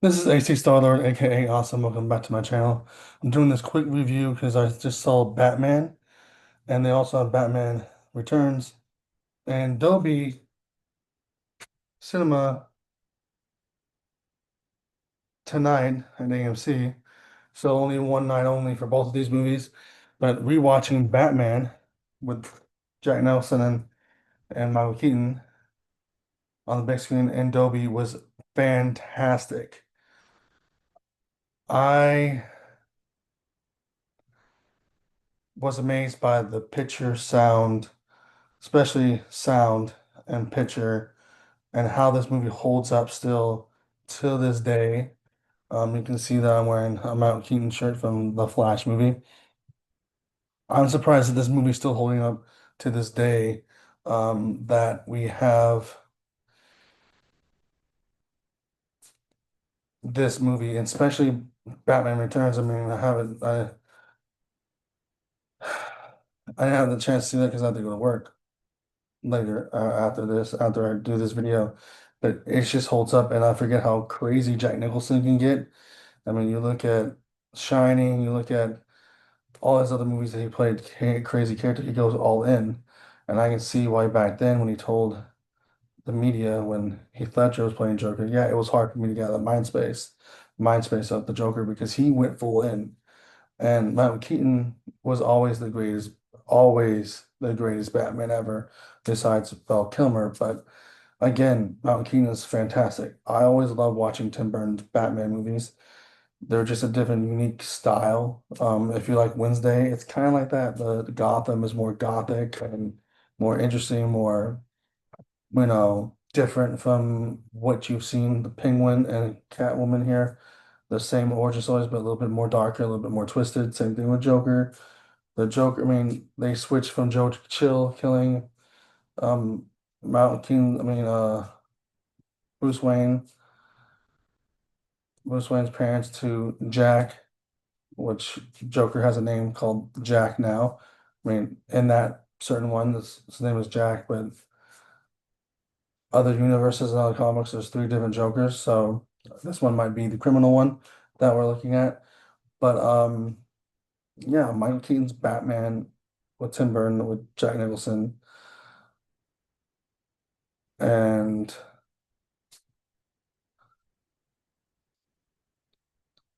This is AC Starlord, aka Awesome. Welcome back to my channel. I'm doing this quick review because I just saw Batman, and they also have Batman Returns and Dolby Cinema tonight at AMC. So only one night only for both of these movies. But rewatching Batman with Jack Nelson and Michael Keaton on the big screen and Dolby was fantastic. I was amazed by the picture sound, especially sound and picture, and how this movie holds up still to this day. You can see that I'm wearing a Mount Keaton shirt from the Flash movie. I'm surprised that this movie's still holding up to this day. That we have this movie, and especially Batman Returns. I mean, I didn't have the chance to see that because I had to go to work later after I do this video. But it just holds up, and I forget how crazy Jack Nicholson can get. I mean, you look at Shining, you look at all his other movies that he played crazy character, he goes all in. And I can see why back then when he told the media when Heath Ledger was playing Joker, yeah, it was hard for me to get out of the mind space of the Joker because he went full in. And Michael Keaton was always the greatest Batman ever, besides Val Kilmer. But again, Michael Keaton is fantastic. I always love watching Tim Burton's Batman movies. They're just a different, unique style. If you like Wednesday, it's kind of like that. The Gotham is more gothic and more interesting, more, different from what you've seen. The Penguin and Catwoman here, the same origin stories, but a little bit more darker, a little bit more twisted. Same thing with Joker. The Joker, I mean, they switched from Joe Chill killing um Mountain King, Bruce Wayne, Bruce Wayne's parents to Jack, which Joker has a name called Jack now. I mean, in that certain one, his name is Jack, but other universes and other comics, there's three different Jokers. So this one might be the criminal one that we're looking at. But yeah, Michael Keaton's Batman with Tim Burton with Jack Nicholson and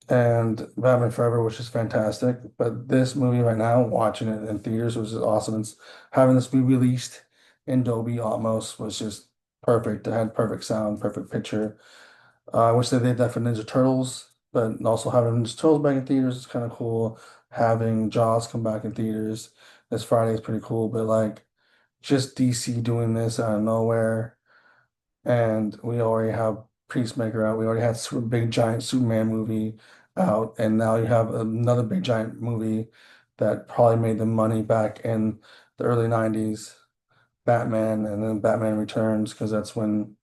Batman Forever, which is fantastic. But this movie right now, watching it in theaters was just awesome. It's having this be released in Dolby Atmos was just perfect. It had perfect sound, perfect picture. I wish they did that for Ninja Turtles, but also having Ninja Turtles back in theaters is kind of cool. Having Jaws come back in theaters this Friday is pretty cool. But like just DC doing this out of nowhere, and we already have Peacemaker out. We already had big giant Superman movie out, and now you have another big giant movie that probably made the money back in the early 90s, Batman, and then Batman Returns, because that's when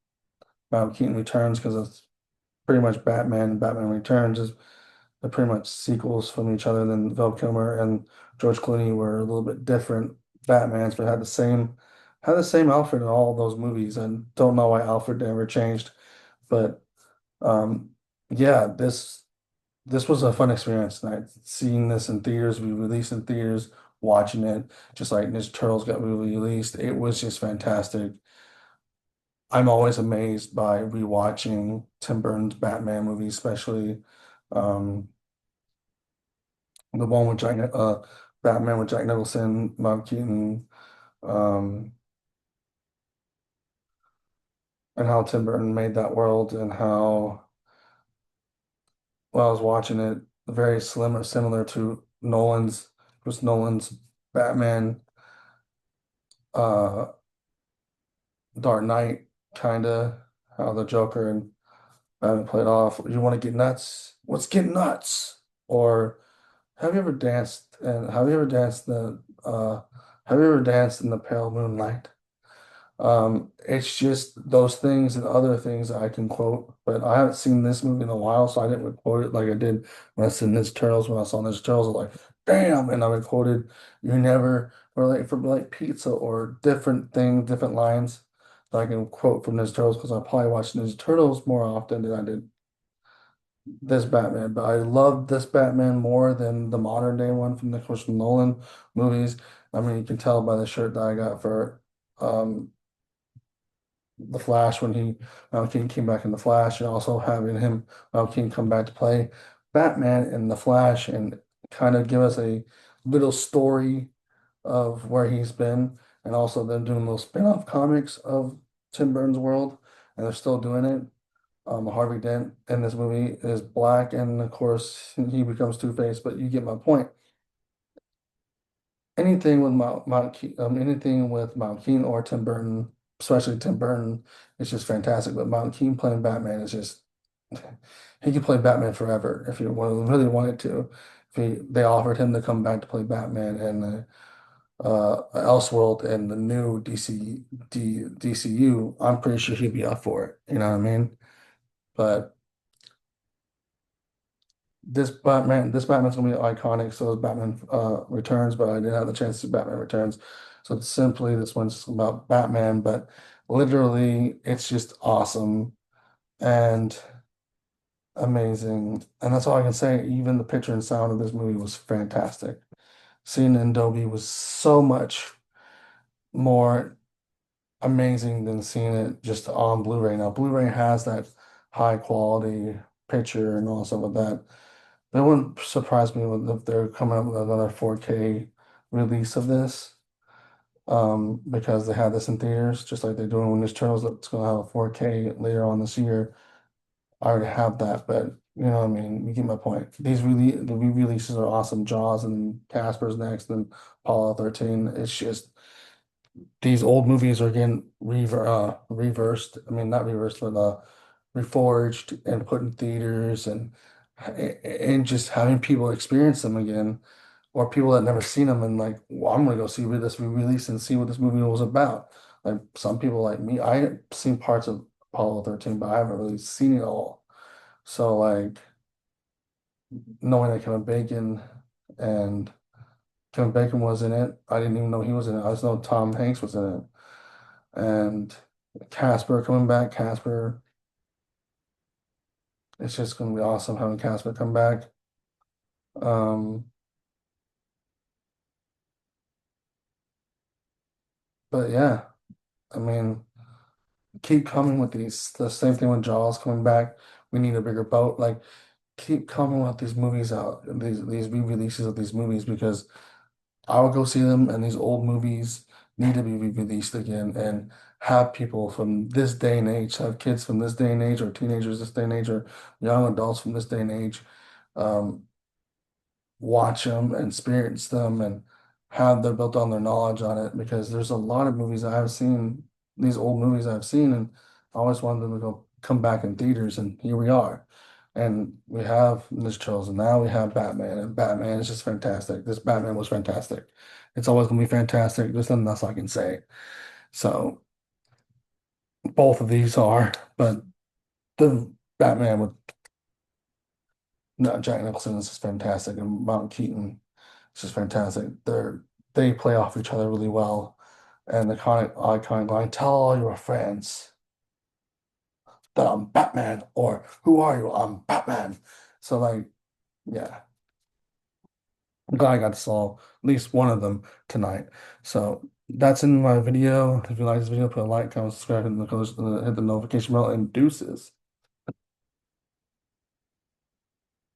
Michael Keaton returns, because it's pretty much Batman and Batman Returns is they're pretty much sequels from each other. Then Val Kilmer and George Clooney were a little bit different Batmans, but had the same Alfred in all of those movies. And don't know why Alfred never changed. But um, yeah, this was a fun experience tonight. Seeing this in theaters, we released in theaters, watching it, just like Ninja Turtles got released. It was just fantastic. I'm always amazed by rewatching Tim Burton's Batman movies, especially um, the one with Batman with Jack Nicholson, Bob Keaton, um, and how Tim Burton made that world, and how, well, I was watching it, very similar to Chris Nolan's Batman, uh, Dark Knight, kinda, how the Joker and Batman played off. You want to get nuts? Let's get nuts. Or have you ever danced have you ever danced in the pale moonlight? It's just those things and other things I can quote, but I haven't seen this movie in a while, so I didn't quote it like I did when I saw Ninja Turtles. When I saw Ninja Turtles, I was like, damn, and I would quoted you never or like for like pizza or different things, different lines that I can quote from Ninja Turtles because I probably watched Ninja Turtles more often than I did this Batman, but I love this Batman more than the modern day one from the Christopher Nolan movies. I mean, you can tell by the shirt that I got for um the Flash when he King came back in the Flash, and also having him King come back to play Batman in the Flash and kind of give us a little story of where he's been, and also them doing little spin-off comics of Tim Burton's world, and they're still doing it. Harvey Dent in this movie is black, and of course he becomes Two-Face. But you get my point. Anything with anything with Mount Keene or Tim Burton, especially Tim Burton, is just fantastic. But Mount Keene playing Batman is just he could play Batman forever if he really wanted to. If they offered him to come back to play Batman in the Elseworld and the new DCU, I'm pretty sure he'd be up for it. You know what I mean? But this Batman's gonna be iconic. So is Batman Returns, but I didn't have the chance to see Batman Returns. So it's simply this one's about Batman, but literally it's just awesome and amazing. And that's all I can say. Even the picture and sound of this movie was fantastic. Seeing it in Dolby was so much more amazing than seeing it just on Blu-ray. Now, Blu-ray has that high quality picture and all stuff like that. But it wouldn't surprise me if they're coming up with another 4K release of this. Because they had this in theaters, just like they're doing with Ninja Turtles, that's gonna have a 4K later on this year. I already have that, but you know what I mean, you get my point. The re-releases are awesome. Jaws and Casper's next, and Apollo 13. It's just these old movies are getting reversed. I mean, not reversed, but reforged and put in theaters, and just having people experience them again, or people that never seen them and like, well, I'm gonna go see this re-release and see what this movie was about. Like some people like me, I seen parts of Apollo 13, but I haven't really seen it all. So like knowing that and Kevin Bacon was in it, I didn't even know he was in it. I just know Tom Hanks was in it. And Casper coming back, Casper, it's just gonna be awesome having Casper come back. Um, but yeah, I mean, keep coming with these. The same thing with Jaws coming back. We need a bigger boat. Like, keep coming with these movies out, these re-releases of these movies, because I would go see them, and these old movies need to be re-released again and have people from this day and age, have kids from this day and age, or teenagers this day and age, or young adults from this day and age, um, watch them and experience them and have their built on their knowledge on it, because there's a lot of movies I've seen, these old movies I've seen, and I always wanted them to go come back in theaters, and here we are. And we have Ninja Turtles, and now we have Batman, and Batman is just fantastic. This Batman was fantastic. It's always gonna be fantastic. There's nothing else I can say. So both of these are, but the Batman with no, Jack Nicholson is just fantastic, and Mount Keaton is just fantastic. They play off each other really well, and the iconic line, "Tell all your friends that I'm Batman," or "Who are you? I'm Batman." So like, yeah, I'm glad I got to solve at least one of them tonight. So that's in my video. If you like this video, put a like, comment, subscribe, hit the notification bell, and deuces.